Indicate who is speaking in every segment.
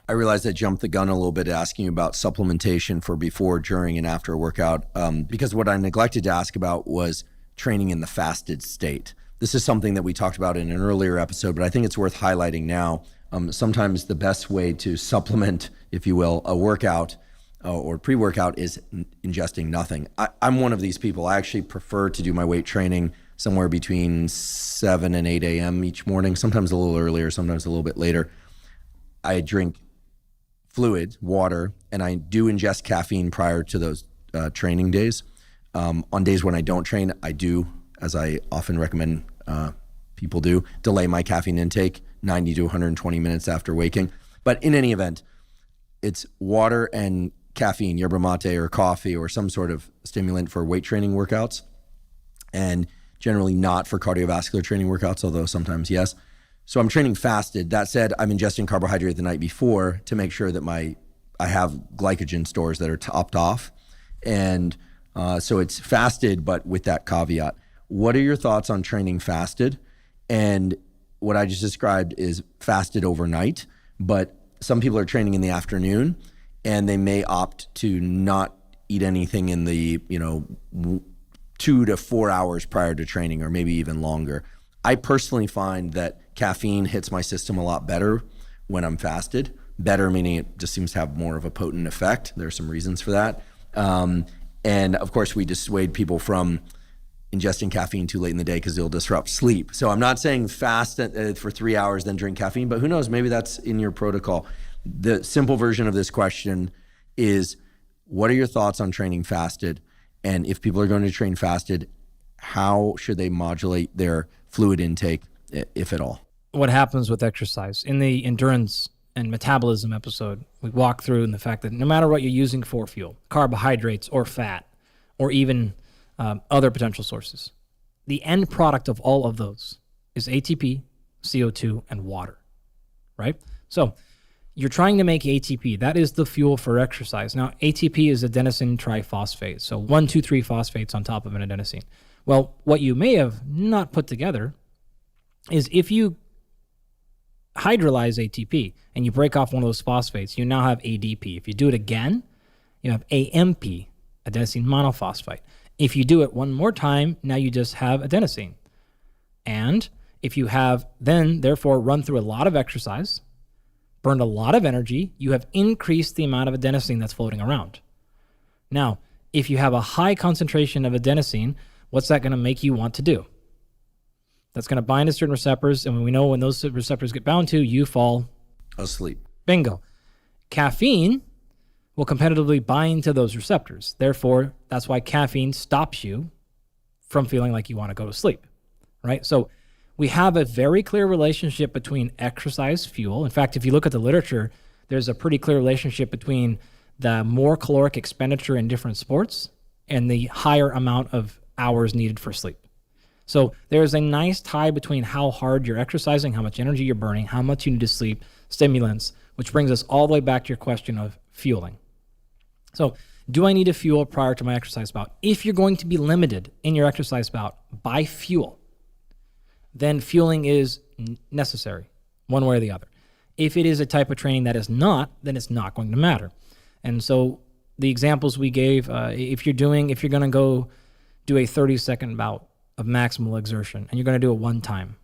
Speaker 1: I realized I jumped the gun a little bit asking you about supplementation for before, during, and after a workout, because what I neglected to ask about was training in the fasted state. This is something that we talked about in an earlier episode, but I think it's worth highlighting now. Sometimes the best way to supplement, if you will, a workout or pre-workout is ingesting nothing. I'm one of these people. I actually prefer to do my weight training somewhere between 7 and 8 a.m. each morning, sometimes a little earlier, sometimes a little bit later. I drink fluid, water, and I do ingest caffeine prior to those training days. On days when I don't train, I do, as I often recommend people do, delay my caffeine intake 90 to 120 minutes after waking. But in any event, it's water and caffeine, yerba mate or coffee or some sort of stimulant for weight training workouts, and generally not for cardiovascular training workouts, although sometimes yes. So I'm training fasted. That said, I'm ingesting carbohydrate the night before to make sure that I have glycogen stores that are topped off. And so it's fasted, but with that caveat. What are your thoughts on training fasted? And what I just described is fasted overnight, but some people are training in the afternoon and they may opt to not eat anything in the 2 to 4 hours prior to training, or maybe even longer. I personally find that caffeine hits my system a lot better when I'm fasted. Better meaning it just seems to have more of a potent effect. There are some reasons for that. And of course, we dissuade people from ingesting caffeine too late in the day because it'll disrupt sleep. So I'm not saying fast for 3 hours, then drink caffeine, but who knows, maybe that's in your protocol. The simple version of this question is, what are your thoughts on training fasted? And if people are going to train fasted, how should they modulate their fluid intake, if at all?
Speaker 2: What happens with exercise? In the endurance and metabolism episode, we walk through in the fact that no matter what you're using for fuel, carbohydrates or fat, or even other potential sources, the end product of all of those is ATP, CO2, and water, right? So you're trying to make ATP. That is the fuel for exercise. Now, ATP is adenosine triphosphate, so 1, 2, 3 phosphates on top of an adenosine. Well, what you may have not put together is if you hydrolyze ATP and you break off one of those phosphates, you now have ADP. If you do it again, you have AMP, adenosine monophosphate. If you do it one more time, now you just have adenosine. And if you have then, therefore, run through a lot of exercise, burned a lot of energy, you have increased the amount of adenosine that's floating around. Now, if you have a high concentration of adenosine, what's that going to make you want to do? That's going to bind to certain receptors, and we know when those receptors get bound to, you fall
Speaker 1: asleep.
Speaker 2: Bingo. Caffeine will competitively bind to those receptors. Therefore, that's why caffeine stops you from feeling like you want to go to sleep, right? So we have a very clear relationship between exercise fuel. In fact, if you look at the literature, there's a pretty clear relationship between the more caloric expenditure in different sports and the higher amount of hours needed for sleep. So there's a nice tie between how hard you're exercising, how much energy you're burning, how much you need to sleep, stimulants, which brings us all the way back to your question of fueling. So do I need to fuel prior to my exercise bout? If you're going to be limited in your exercise bout by fuel, then fueling is necessary, one way or the other. If it is a type of training that is not, then it's not going to matter. And so the examples we gave, if you're going to go do a 30-second bout of maximal exertion, and you're going to do it one time,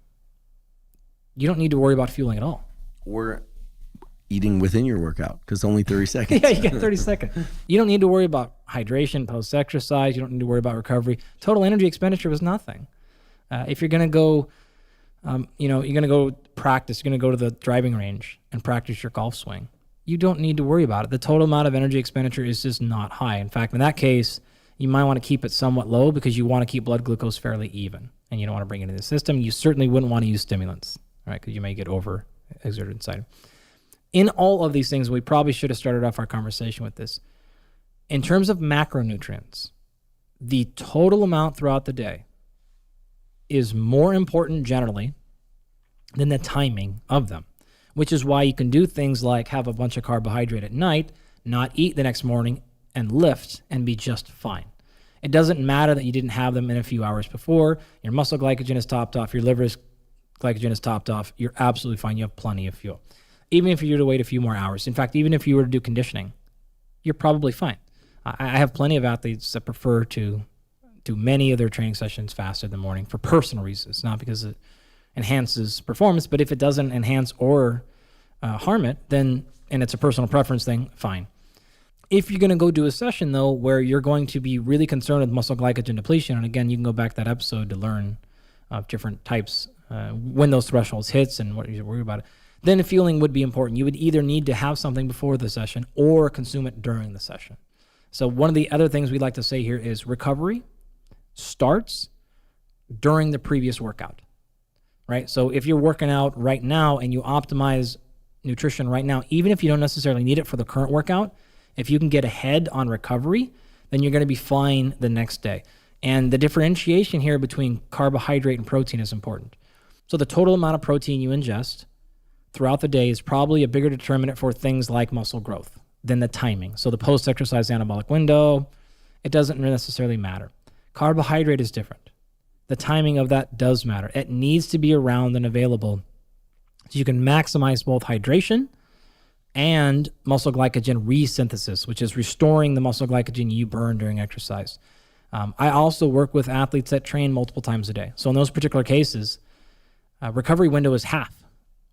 Speaker 2: you don't need to worry about fueling at all.
Speaker 1: Or eating within your workout, because only 30 seconds.
Speaker 2: Yeah, you get 30 seconds. You don't need to worry about hydration post-exercise. You don't need to worry about recovery. Total energy expenditure was nothing. If you're going to go, you're going to go practice, you're going to go to the driving range and practice your golf swing, you don't need to worry about it. The total amount of energy expenditure is just not high. In fact, in that case, you might want to keep it somewhat low because you want to keep blood glucose fairly even, and you don't want to bring it into the system. You certainly wouldn't want to use stimulants, right? Because you may get over-exerted inside. In all of these things, we probably should have started off our conversation with this. In terms of macronutrients, the total amount throughout the day is more important generally than the timing of them, which is why you can do things like have a bunch of carbohydrate at night, not eat the next morning, and lift and be just fine. It doesn't matter that you didn't have them in a few hours before. Your muscle glycogen is topped off. Your liver's glycogen is topped off. You're absolutely fine. You have plenty of fuel. even if you were to wait a few more hours. In fact, even if you were to do conditioning, you're probably fine. I have plenty of athletes that prefer to do many of their training sessions fasted in the morning for personal reasons, not because it enhances performance, but if it doesn't enhance or harm it, then, and it's a personal preference thing, fine. If you're going to go do a session, though, where you're going to be really concerned with muscle glycogen depletion, and again, you can go back to that episode to learn of different types, when those thresholds hits and what you worry about it, then the fueling would be important. You would either need to have something before the session or consume it during the session. So one of the other things we like to say here is recovery starts during the previous workout, right? So if you're working out right now and you optimize nutrition right now, even if you don't necessarily need it for the current workout, if you can get ahead on recovery, then you're going to be fine the next day. And the differentiation here between carbohydrate and protein is important. So the total amount of protein you ingest throughout the day is probably a bigger determinant for things like muscle growth than the timing. So the post-exercise anabolic window, it doesn't necessarily matter. Carbohydrate is different. The timing of that does matter. It needs to be around and available so you can maximize both hydration and muscle glycogen resynthesis, which is restoring the muscle glycogen you burn during exercise. I also work with athletes that train multiple times a day. So in those particular cases, recovery window is half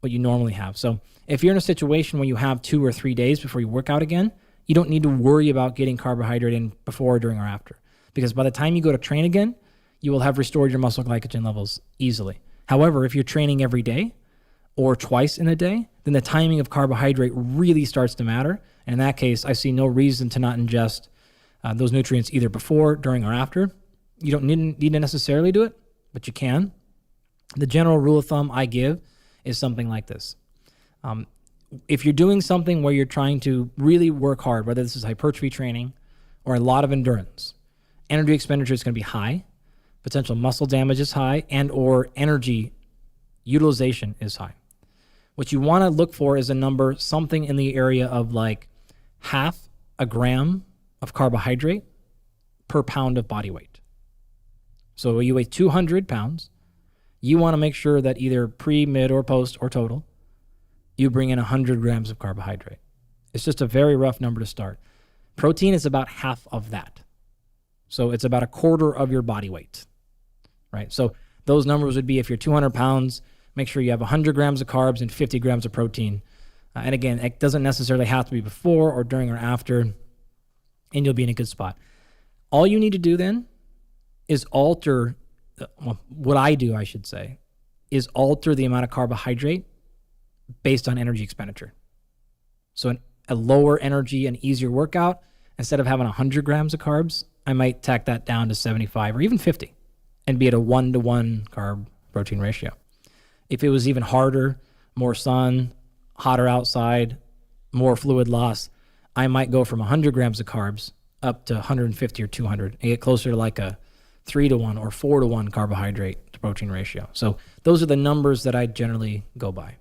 Speaker 2: what you normally have. So if you're in a situation where you have 2 or 3 days before you work out again, you don't need to worry about getting carbohydrate in before, during, or after. Because by the time you go to train again, you will have restored your muscle glycogen levels easily. However, if you're training every day or twice in a day, then the timing of carbohydrate really starts to matter. And in that case, I see no reason to not ingest those nutrients either before, during, or after. You don't need to necessarily do it, but you can. The general rule of thumb I give is something like this. If you're doing something where you're trying to really work hard, whether this is hypertrophy training or a lot of endurance, energy expenditure is going to be high, potential muscle damage is high, and or energy utilization is high. What you want to look for is a number, something in the area of like 0.5 gram of carbohydrate per pound of body weight. So you weigh 200 pounds. You want to make sure that either pre, mid, or post, or total, you bring in 100 grams of carbohydrate. It's just a very rough number to start. Protein is about half of that. So it's about 1/4 of your body weight, right? So those numbers would be, if you're 200 pounds, make sure you have 100 grams of carbs and 50 grams of protein. And again, it doesn't necessarily have to be before or during or after, and you'll be in a good spot. All you need to do then is alter, what I do, I should say, is alter the amount of carbohydrate based on energy expenditure. So a lower energy and easier workout, instead of having 100 grams of carbs, I might tack that down to 75 or even 50 and be at a 1-to-1 carb protein ratio. If it was even harder, more sun, hotter outside, more fluid loss, I might go from 100 grams of carbs up to 150 or 200 and get closer to like a 3-to-1 or 4-to-1 carbohydrate to protein ratio. So those are the numbers that I generally go by.